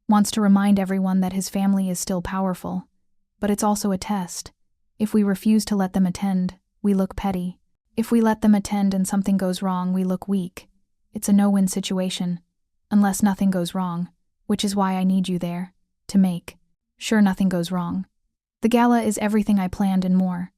wants to remind everyone that his family is still powerful. But it's also a test. If we refuse to let them attend, we look petty. If we let them attend and something goes wrong, we look weak. It's a no-win situation, unless nothing goes wrong, which is why I need you there, to make sure nothing goes wrong. The gala is everything I planned and more.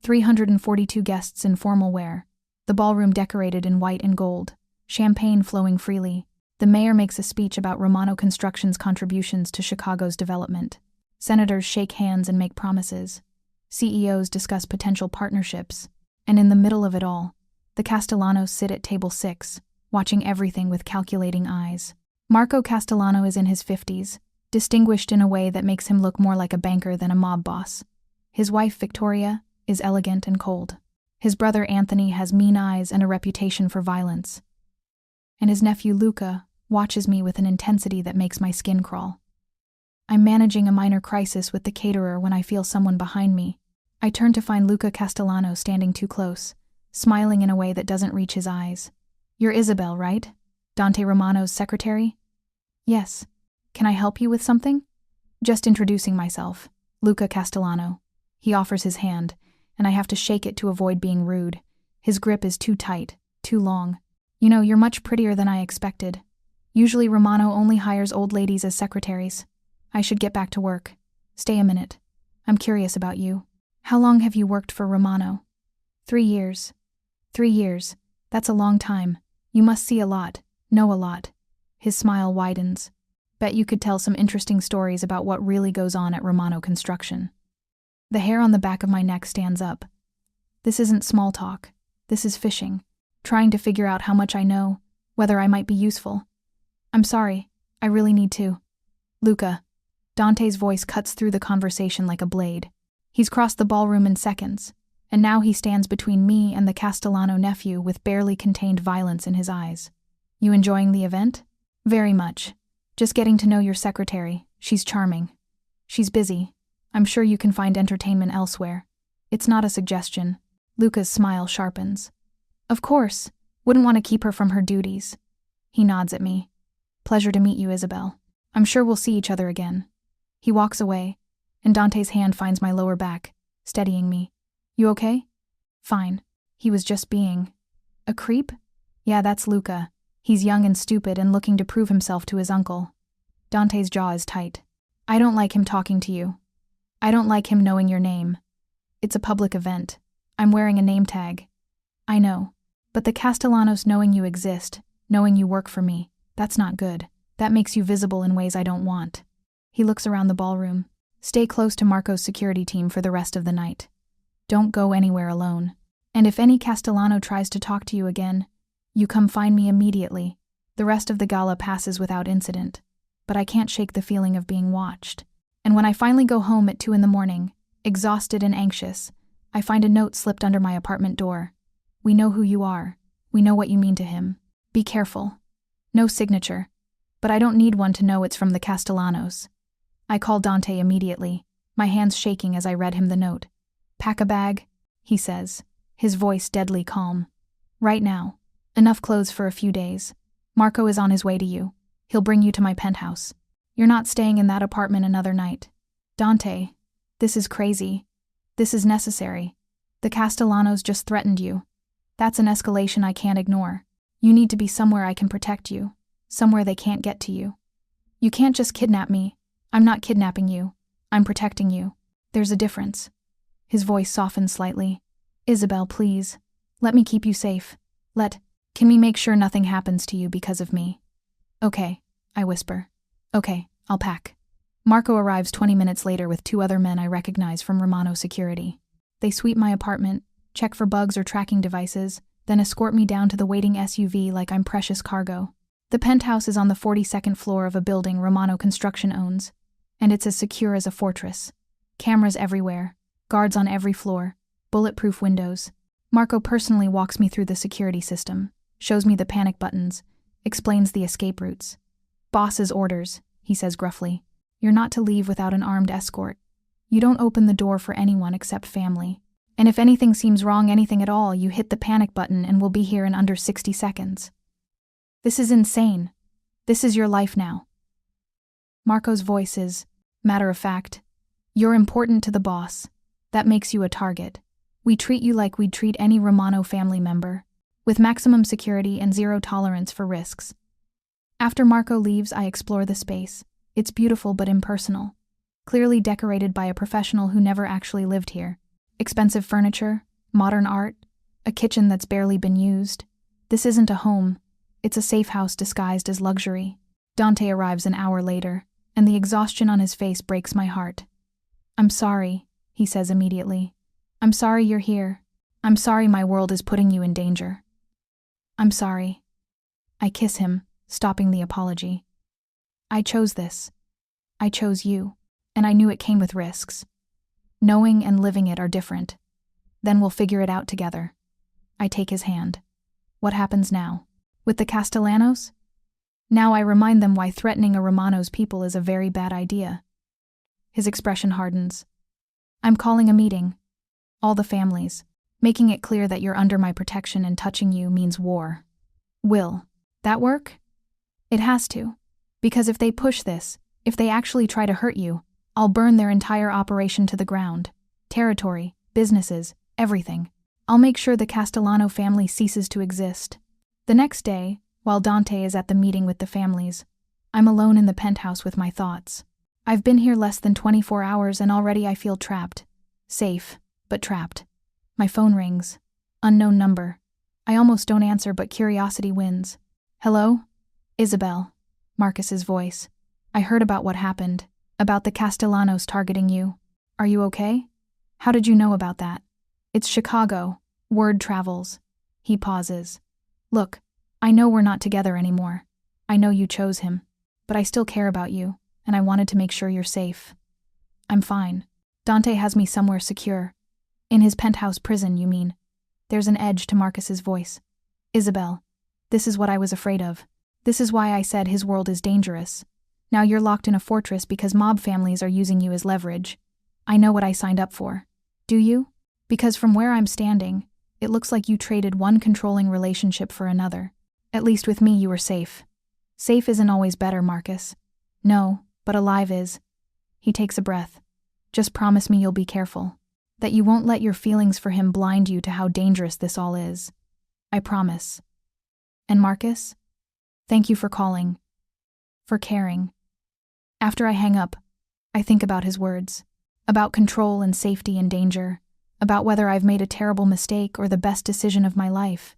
342 guests in formal wear, the ballroom decorated in white and gold, champagne flowing freely. The mayor makes a speech about Romano Construction's contributions to Chicago's development. Senators shake hands and make promises. CEOs discuss potential partnerships. And in the middle of it all, the Castellanos sit at table 6, watching everything with calculating eyes. Marco Castellano is in his 50s, distinguished in a way that makes him look more like a banker than a mob boss. His wife, Victoria, is elegant and cold. His brother, Anthony, has mean eyes and a reputation for violence. And his nephew, Luca, watches me with an intensity that makes my skin crawl. I'm managing a minor crisis with the caterer when I feel someone behind me. I turn to find Luca Castellano standing too close, smiling in a way that doesn't reach his eyes. You're Isabel, right? Dante Romano's secretary? Yes. Can I help you with something? Just introducing myself. Luca Castellano. He offers his hand, and I have to shake it to avoid being rude. His grip is too tight, too long. You know, you're much prettier than I expected. Usually Romano only hires old ladies as secretaries. I should get back to work. Stay a minute. I'm curious about you. How long have you worked for Romano? 3 years. 3 years. That's a long time. You must see a lot, know a lot. His smile widens. Bet you could tell some interesting stories about what really goes on at Romano Construction. The hair on the back of my neck stands up. This isn't small talk. This is fishing. Trying to figure out how much I know, whether I might be useful. I'm sorry. I really need to. Luca. Dante's voice cuts through the conversation like a blade. He's crossed the ballroom in seconds, and now he stands between me and the Castellano nephew with barely contained violence in his eyes. You enjoying the event? Very much. Just getting to know your secretary. She's charming. She's busy. I'm sure you can find entertainment elsewhere. It's not a suggestion. Luca's smile sharpens. Of course. Wouldn't want to keep her from her duties. He nods at me. Pleasure to meet you, Isabel. I'm sure we'll see each other again. He walks away, and Dante's hand finds my lower back, steadying me. You okay? Fine. He was just being a creep? Yeah, that's Luca. He's young and stupid and looking to prove himself to his uncle. Dante's jaw is tight. I don't like him talking to you. I don't like him knowing your name. It's a public event. I'm wearing a name tag. I know. But the Castellanos knowing you exist, knowing you work for me, that's not good. That makes you visible in ways I don't want. He looks around the ballroom. Stay close to Marco's security team for the rest of the night. Don't go anywhere alone. And if any Castellano tries to talk to you again, you come find me immediately. The rest of the gala passes without incident, but I can't shake the feeling of being watched. And when I finally go home at 2 a.m, exhausted and anxious, I find a note slipped under my apartment door. We know who you are. We know what you mean to him. Be careful. No signature, but I don't need one to know it's from the Castellanos. I call Dante immediately, my hands shaking as I read him the note. Pack a bag, he says, his voice deadly calm. Right now. Enough clothes for a few days. Marco is on his way to you. He'll bring you to my penthouse. You're not staying in that apartment another night. Dante, this is crazy. This is necessary. The Castellanos just threatened you. That's an escalation I can't ignore. You need to be somewhere I can protect you, somewhere they can't get to you. You can't just kidnap me. I'm not kidnapping you. I'm protecting you. There's a difference. His voice softens slightly. Isabel, please. Let me keep you safe. Can we make sure nothing happens to you because of me? Okay, I whisper. Okay, I'll pack. Marco arrives 20 minutes later with 2 other men I recognize from Romano security. They sweep my apartment, check for bugs or tracking devices, then escort me down to the waiting SUV like I'm precious cargo. The penthouse is on the 42nd floor of a building Romano Construction owns, and it's as secure as a fortress. Cameras everywhere, guards on every floor, bulletproof windows. Marco personally walks me through the security system, shows me the panic buttons, explains the escape routes. Boss's orders, he says gruffly. You're not to leave without an armed escort. You don't open the door for anyone except family. And if anything seems wrong, anything at all, you hit the panic button and we'll be here in under 60 seconds. This is insane. This is your life now. Marco's voice is, matter of fact. You're important to the boss. That makes you a target. We treat you like we'd treat any Romano family member, with maximum security and zero tolerance for risks. After Marco leaves, I explore the space. It's beautiful but impersonal. Clearly decorated by a professional who never actually lived here. Expensive furniture, modern art, a kitchen that's barely been used. This isn't a home. It's a safe house disguised as luxury. Dante arrives an hour later, and the exhaustion on his face breaks my heart. I'm sorry, he says immediately. I'm sorry you're here. I'm sorry my world is putting you in danger. I'm sorry. I kiss him, stopping the apology. I chose this. I chose you, and I knew it came with risks. Knowing and living it are different. Then we'll figure it out together. I take his hand. What happens now? With the Castellanos? Now I remind them why threatening a Romano's people is a very bad idea. His expression hardens. I'm calling a meeting. All the families. Making it clear that you're under my protection and touching you means war. Will that work? It has to. Because if they push this, if they actually try to hurt you, I'll burn their entire operation to the ground. Territory, businesses, everything. I'll make sure the Castellano family ceases to exist. The next day, while Dante is at the meeting with the families, I'm alone in the penthouse with my thoughts. I've been here less than 24 hours and already I feel trapped. Safe, but trapped. My phone rings. Unknown number. I almost don't answer, but curiosity wins. Hello? Isabel. Marcus's voice. I heard about what happened. About the Castellanos targeting you. Are you okay? How did you know about that? It's Chicago. Word travels. He pauses. Look, I know we're not together anymore. I know you chose him. But I still care about you, and I wanted to make sure you're safe. I'm fine. Dante has me somewhere secure. In his penthouse prison, you mean? There's an edge to Marcus's voice. Isabel, this is what I was afraid of. This is why I said his world is dangerous. Now you're locked in a fortress because mob families are using you as leverage. I know what I signed up for. Do you? Because from where I'm standing, it looks like you traded one controlling relationship for another. At least with me you were safe. Safe isn't always better, Marcus. No, but alive is. He takes a breath. Just promise me you'll be careful. That you won't let your feelings for him blind you to how dangerous this all is. I promise. And Marcus? Thank you for calling. For caring. After I hang up, I think about his words. About control and safety and danger. About whether I've made a terrible mistake or the best decision of my life.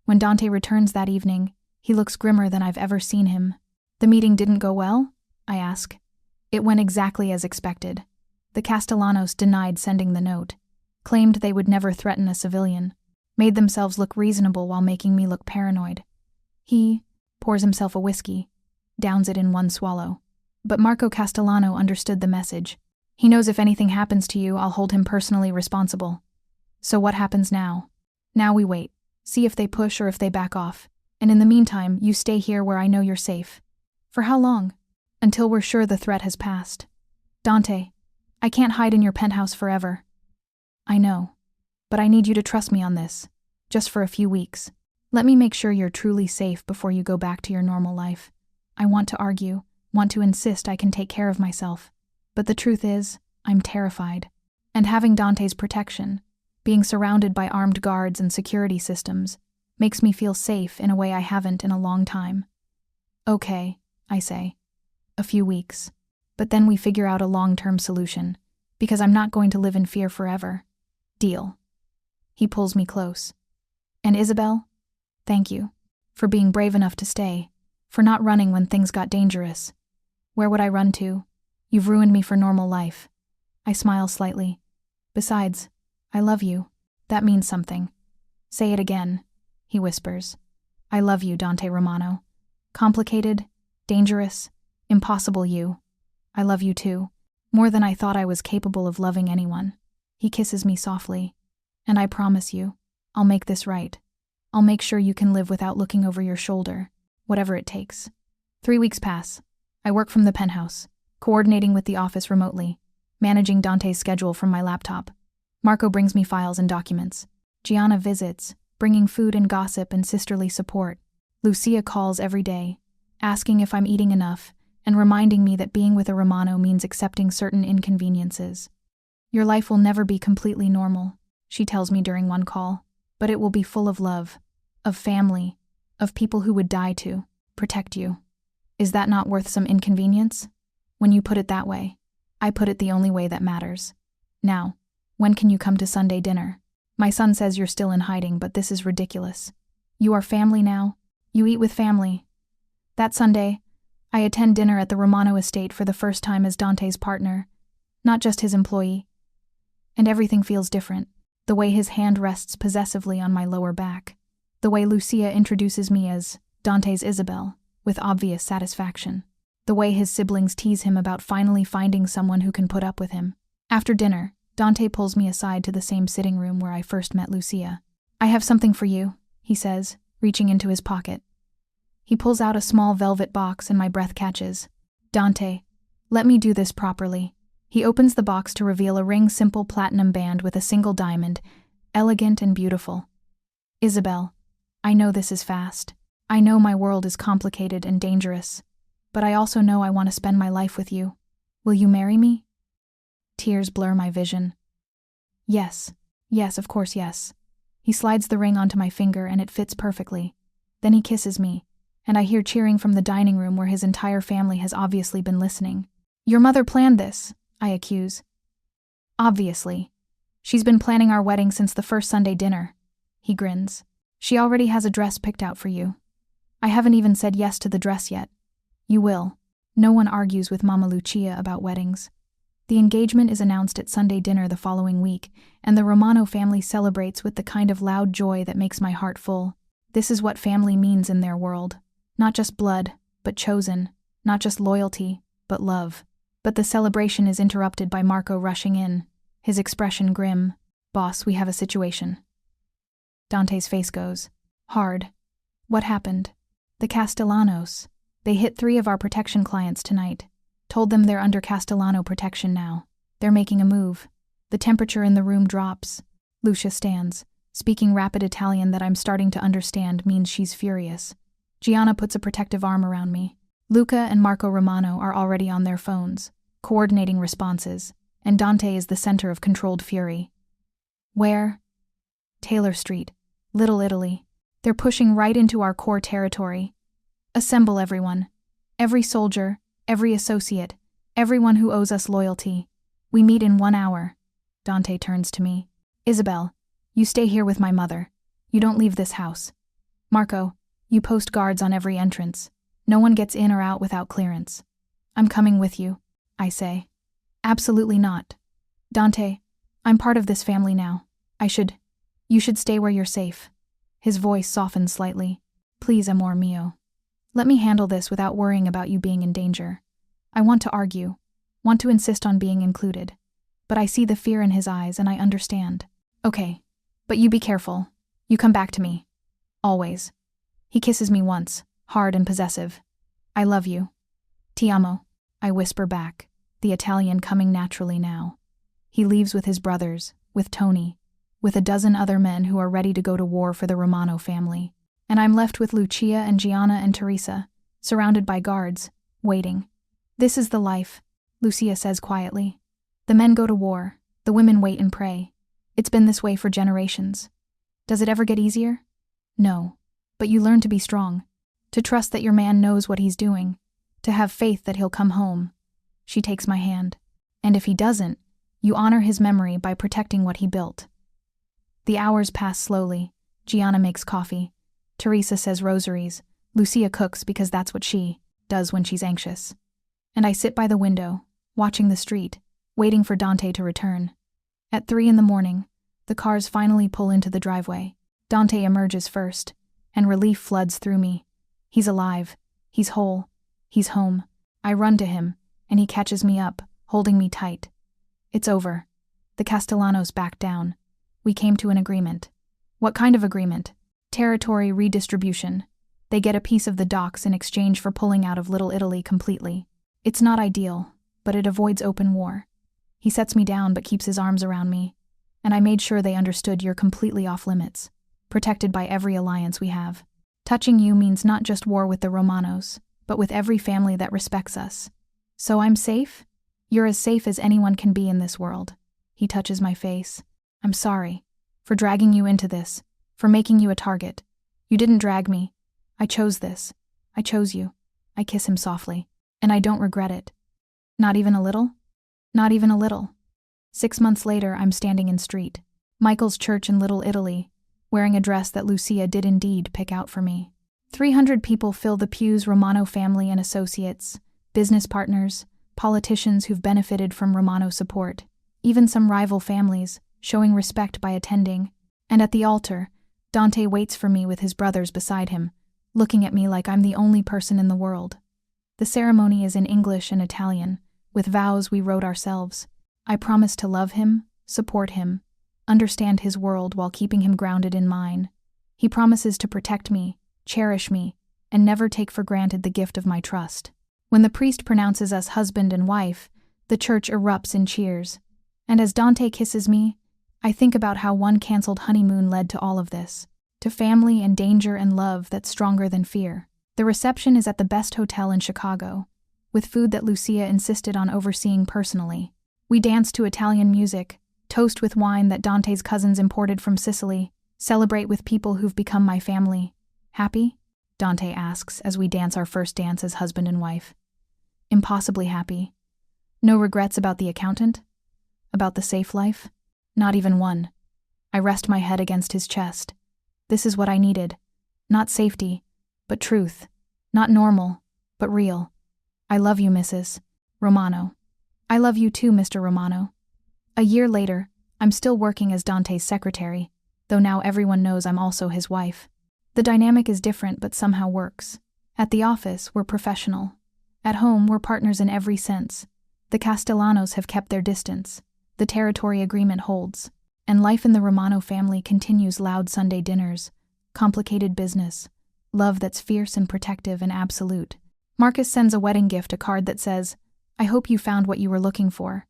When Dante returns that evening, he looks grimmer than I've ever seen him. The meeting didn't go well? I ask. It went exactly as expected. The Castellanos denied sending the note, claimed they would never threaten a civilian, made themselves look reasonable while making me look paranoid. He pours himself a whiskey, downs it in one swallow. But Marco Castellano understood the message. He knows if anything happens to you, I'll hold him personally responsible. So what happens now? Now we wait, see if they push or if they back off. And in the meantime, you stay here where I know you're safe. For how long? Until we're sure the threat has passed. Dante, I can't hide in your penthouse forever. I know. But I need you to trust me on this. Just for a few weeks. Let me make sure you're truly safe before you go back to your normal life. I want to argue, want to insist I can take care of myself. But the truth is, I'm terrified. And having Dante's protection, being surrounded by armed guards and security systems, makes me feel safe in a way I haven't in a long time. Okay, I say. A few weeks. But then we figure out a long-term solution, because I'm not going to live in fear forever. Deal. He pulls me close. And Isabel? Thank you. For being brave enough to stay. For not running when things got dangerous. Where would I run to? You've ruined me for normal life. I smile slightly. Besides, I love you. That means something. Say it again, he whispers. I love you, Dante Romano. Complicated, dangerous, impossible you. I love you too. More than I thought I was capable of loving anyone. He kisses me softly. And I promise you, I'll make this right. I'll make sure you can live without looking over your shoulder, whatever it takes. 3 weeks pass. I work from the penthouse, coordinating with the office remotely, managing Dante's schedule from my laptop. Marco brings me files and documents. Gianna visits, bringing food and gossip and sisterly support. Lucia calls every day, asking if I'm eating enough and reminding me that being with a Romano means accepting certain inconveniences. Your life will never be completely normal, she tells me during one call, but it will be full of love, of family, of people who would die to protect you. Is that not worth some inconvenience? When you put it that way, I put it the only way that matters. Now, when can you come to Sunday dinner? My son says you're still in hiding, but this is ridiculous. You are family now. You eat with family. That Sunday, I attend dinner at the Romano estate for the first time as Dante's partner, not just his employee. And everything feels different. The way his hand rests possessively on my lower back. The way Lucia introduces me as Dante's Isabel, with obvious satisfaction. The way his siblings tease him about finally finding someone who can put up with him. After dinner, Dante pulls me aside to the same sitting room where I first met Lucia. I have something for you, he says, reaching into his pocket. He pulls out a small velvet box and my breath catches. Dante, let me do this properly. He opens the box to reveal a ring-simple platinum band with a single diamond, elegant and beautiful. Isabel, I know this is fast. I know my world is complicated and dangerous. But I also know I want to spend my life with you. Will you marry me? Tears blur my vision. Yes, of course, yes. He slides the ring onto my finger and it fits perfectly. Then he kisses me, and I hear cheering from the dining room where his entire family has obviously been listening. Your mother planned this, I accuse. Obviously. She's been planning our wedding since the first Sunday dinner. He grins. She already has a dress picked out for you. I haven't even said yes to the dress yet. You will. No one argues with Mama Lucia about weddings. The engagement is announced at Sunday dinner the following week, and the Romano family celebrates with the kind of loud joy that makes my heart full. This is what family means in their world. Not just blood, but chosen. Not just loyalty, but love. But the celebration is interrupted by Marco rushing in, his expression grim. Boss, we have a situation. Dante's face goes hard. What happened? The Castellanos. They hit 3 of our protection clients tonight. Told them they're under Castellano protection now. They're making a move. The temperature in the room drops. Lucia stands, speaking rapid Italian that I'm starting to understand means she's furious. Gianna puts a protective arm around me. Luca and Marco Romano are already on their phones, coordinating responses, and Dante is the center of controlled fury. Where? Taylor Street, Little Italy. They're pushing right into our core territory. Assemble everyone. Every soldier, every associate, everyone who owes us loyalty. We meet in 1 hour. Dante turns to me. Isabel, you stay here with my mother. You don't leave this house. Marco, you post guards on every entrance. No one gets in or out without clearance. I'm coming with you, I say. Absolutely not. Dante, I'm part of this family now. You should stay where you're safe. His voice softens slightly. Please, amor mio. Let me handle this without worrying about you being in danger. I want to argue, want to insist on being included. But I see the fear in his eyes and I understand. Okay, but you be careful. You come back to me. Always. He kisses me once, hard and possessive. I love you. Ti amo, I whisper back, the Italian coming naturally now. He leaves with his brothers, with Tony, with a dozen other men who are ready to go to war for the Romano family. And I'm left with Lucia and Gianna and Teresa, surrounded by guards, waiting. This is the life, Lucia says quietly. The men go to war, the women wait and pray. It's been this way for generations. Does it ever get easier? No. But you learn to be strong, to trust that your man knows what he's doing, to have faith that he'll come home. She takes my hand. And if he doesn't, you honor his memory by protecting what he built. The hours pass slowly. Gianna makes coffee. Teresa says rosaries. Lucia cooks because that's what she does when she's anxious. And I sit by the window, watching the street, waiting for Dante to return. At 3 a.m, the cars finally pull into the driveway. Dante emerges first, and relief floods through me. He's alive. He's whole. He's home. I run to him, and he catches me up, holding me tight. It's over. The Castellanos backed down. We came to an agreement. What kind of agreement? Territory redistribution. They get a piece of the docks in exchange for pulling out of Little Italy completely. It's not ideal, but it avoids open war. He sets me down but keeps his arms around me, and I made sure they understood you're completely off limits, protected by every alliance we have. Touching you means not just war with the Romanos, but with every family that respects us. So I'm safe? You're as safe as anyone can be in this world. He touches my face. I'm sorry for dragging you into this, for making you a target. You didn't drag me. I chose this. I chose you. I kiss him softly, and I don't regret it. Not even a little? Not even a little. 6 months later, I'm standing in street, Michael's church in Little Italy, wearing a dress that Lucia did indeed pick out for me. 300 people fill the pews, Romano family and associates, business partners, politicians who've benefited from Romano support, even some rival families, showing respect by attending. And at the altar, Dante waits for me with his brothers beside him, looking at me like I'm the only person in the world. The ceremony is in English and Italian, with vows we wrote ourselves. I promise to love him, support him, understand his world while keeping him grounded in mine. He promises to protect me, cherish me, and never take for granted the gift of my trust. When the priest pronounces us husband and wife, the church erupts in cheers. And as Dante kisses me, I think about how one canceled honeymoon led to all of this, to family and danger and love that's stronger than fear. The reception is at the best hotel in Chicago, with food that Lucia insisted on overseeing personally. We dance to Italian music, toast with wine that Dante's cousins imported from Sicily, celebrate with people who've become my family. Happy? Dante asks as we dance our first dance as husband and wife. Impossibly happy. No regrets about the accountant? About the safe life? Not even one. I rest my head against his chest. This is what I needed. Not safety, but truth. Not normal, but real. I love you, Mrs. Romano. I love you too, Mr. Romano. A year later, I'm still working as Dante's secretary, though now everyone knows I'm also his wife. The dynamic is different but somehow works. At the office, we're professional. At home, we're partners in every sense. The Castellanos have kept their distance. The territory agreement holds. And life in the Romano family continues: loud Sunday dinners, complicated business, love that's fierce and protective and absolute. Marcus sends a wedding gift, a card that says, "I hope you found what you were looking for."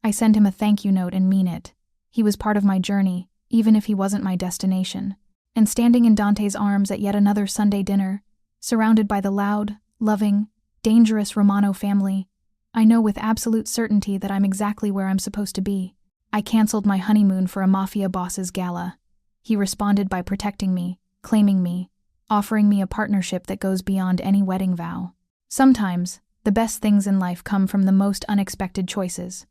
I send him a thank you note and mean it. He was part of my journey, even if he wasn't my destination. And standing in Dante's arms at yet another Sunday dinner, surrounded by the loud, loving, dangerous Romano family, I know with absolute certainty that I'm exactly where I'm supposed to be. I canceled my honeymoon for a Mafia boss's gala. He responded by protecting me, claiming me, offering me a partnership that goes beyond any wedding vow. Sometimes, the best things in life come from the most unexpected choices.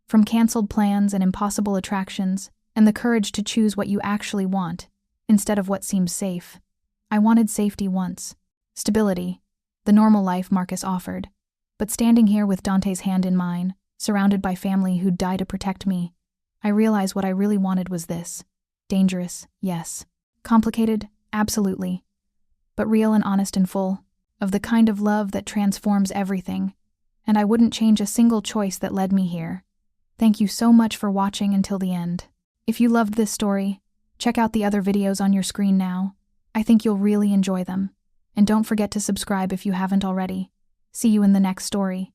From canceled plans and impossible attractions, and the courage to choose what you actually want, instead of what seems safe. I wanted safety once. Stability. The normal life Marcus offered. But standing here with Dante's hand in mine, surrounded by family who'd die to protect me, I realized what I really wanted was this. Dangerous, yes. Complicated, absolutely. But real and honest and full, of the kind of love that transforms everything. And I wouldn't change a single choice that led me here. Thank you so much for watching until the end. If you loved this story, check out the other videos on your screen now. I think you'll really enjoy them. And don't forget to subscribe if you haven't already. See you in the next story.